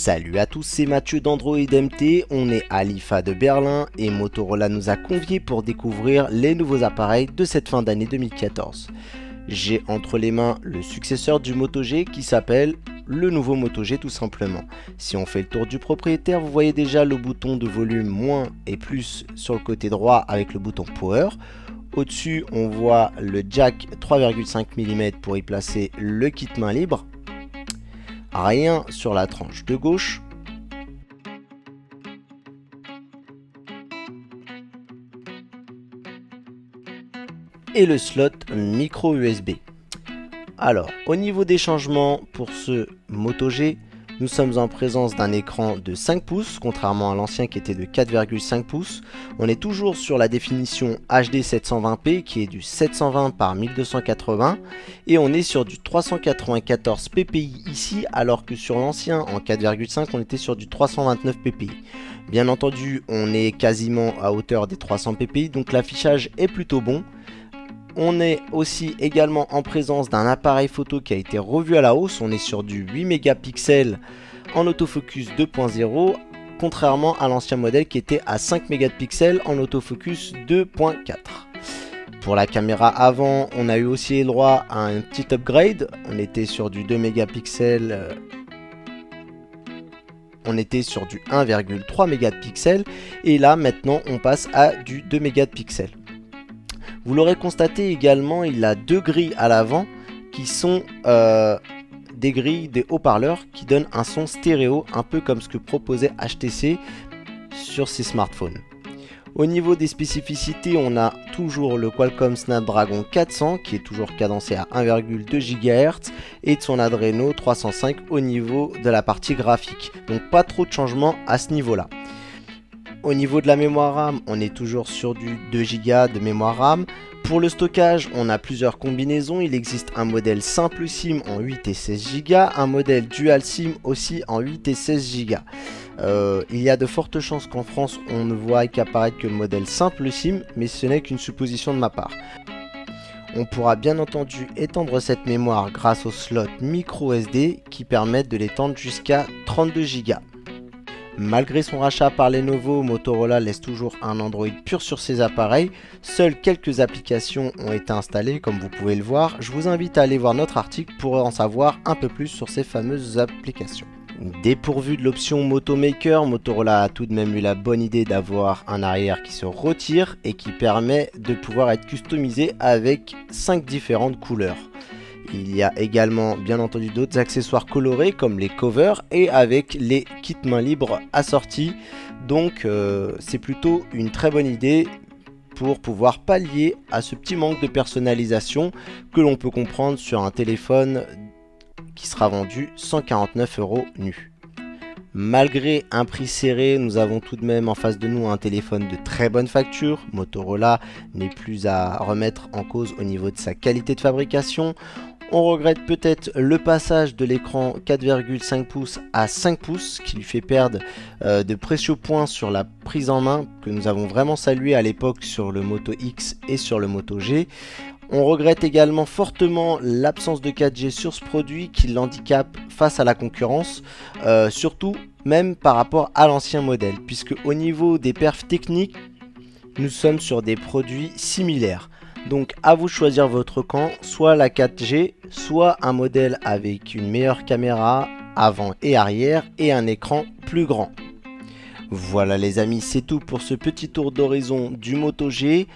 Salut à tous, c'est Mathieu d'Android MT, on est à l'IFA de Berlin et Motorola nous a conviés pour découvrir les nouveaux appareils de cette fin d'année 2014. J'ai entre les mains le successeur du Moto G qui s'appelle le nouveau Moto G tout simplement. Si on fait le tour du propriétaire, vous voyez déjà le bouton de volume moins et plus sur le côté droit avec le bouton Power. Au-dessus, on voit le jack 3,5 mm pour y placer le kit main libre. Rien sur la tranche de gauche. Et le slot micro USB. Alors, au niveau des changements pour ce Moto G, nous sommes en présence d'un écran de 5 pouces, contrairement à l'ancien qui était de 4,5 pouces. On est toujours sur la définition HD 720p qui est du 720 par 1280 et on est sur du 394 ppi ici, alors que sur l'ancien en 4,5 on était sur du 329 ppi. Bien entendu, on est quasiment à hauteur des 300 ppi, donc l'affichage est plutôt bon. On est aussi également en présence d'un appareil photo qui a été revu à la hausse. On est sur du 8 mégapixels en autofocus 2.0, contrairement à l'ancien modèle qui était à 5 mégapixels en autofocus 2.4. Pour la caméra avant, on a eu aussi le droit à un petit upgrade. On était sur du 2 mégapixels. On était sur du 1,3 mégapixels. Et là, maintenant, on passe à du 2 mégapixels. Vous l'aurez constaté également, il a deux grilles à l'avant qui sont des grilles des haut-parleurs qui donnent un son stéréo, un peu comme ce que proposait HTC sur ses smartphones. Au niveau des spécificités, on a toujours le Qualcomm Snapdragon 400 qui est toujours cadencé à 1,2 GHz et de son Adreno 305 au niveau de la partie graphique. Donc pas trop de changements à ce niveau-là. Au niveau de la mémoire RAM, on est toujours sur du 2 Go de mémoire RAM. Pour le stockage, on a plusieurs combinaisons. Il existe un modèle simple SIM en 8 et 16 Go, un modèle dual SIM aussi en 8 et 16 Go. Il y a de fortes chances qu'en France, on ne voit qu'apparaître que le modèle simple SIM, mais ce n'est qu'une supposition de ma part. On pourra bien entendu étendre cette mémoire grâce au slot micro SD qui permettent de l'étendre jusqu'à 32 Go. Malgré son rachat par Lenovo, Motorola laisse toujours un Android pur sur ses appareils. Seules quelques applications ont été installées comme vous pouvez le voir. Je vous invite à aller voir notre article pour en savoir un peu plus sur ces fameuses applications. Dépourvu de l'option Moto Maker, Motorola a tout de même eu la bonne idée d'avoir un arrière qui se retire et qui permet de pouvoir être customisé avec 5 différentes couleurs. Il y a également bien entendu d'autres accessoires colorés comme les covers et avec les kits main libres assortis. Donc c'est plutôt une très bonne idée pour pouvoir pallier à ce petit manque de personnalisation que l'on peut comprendre sur un téléphone qui sera vendu 149 € nu. Malgré un prix serré, nous avons tout de même en face de nous un téléphone de très bonne facture. Motorola n'est plus à remettre en cause au niveau de sa qualité de fabrication. On regrette peut-être le passage de l'écran 4,5 pouces à 5 pouces qui lui fait perdre de précieux points sur la prise en main que nous avons vraiment salué à l'époque sur le Moto X et sur le Moto G. On regrette également fortement l'absence de 4G sur ce produit qui l'handicape face à la concurrence, surtout même par rapport à l'ancien modèle, puisque au niveau des perfs techniques, nous sommes sur des produits similaires. Donc à vous de choisir votre camp, soit la 4G, soit un modèle avec une meilleure caméra avant et arrière et un écran plus grand. Voilà les amis, c'est tout pour ce petit tour d'horizon du Moto G.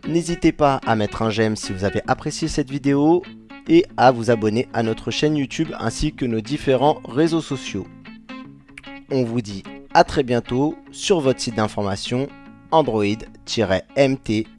N'hésitez pas à mettre un j'aime si vous avez apprécié cette vidéo et à vous abonner à notre chaîne YouTube ainsi que nos différents réseaux sociaux. On vous dit à très bientôt sur votre site d'information android-mt.com.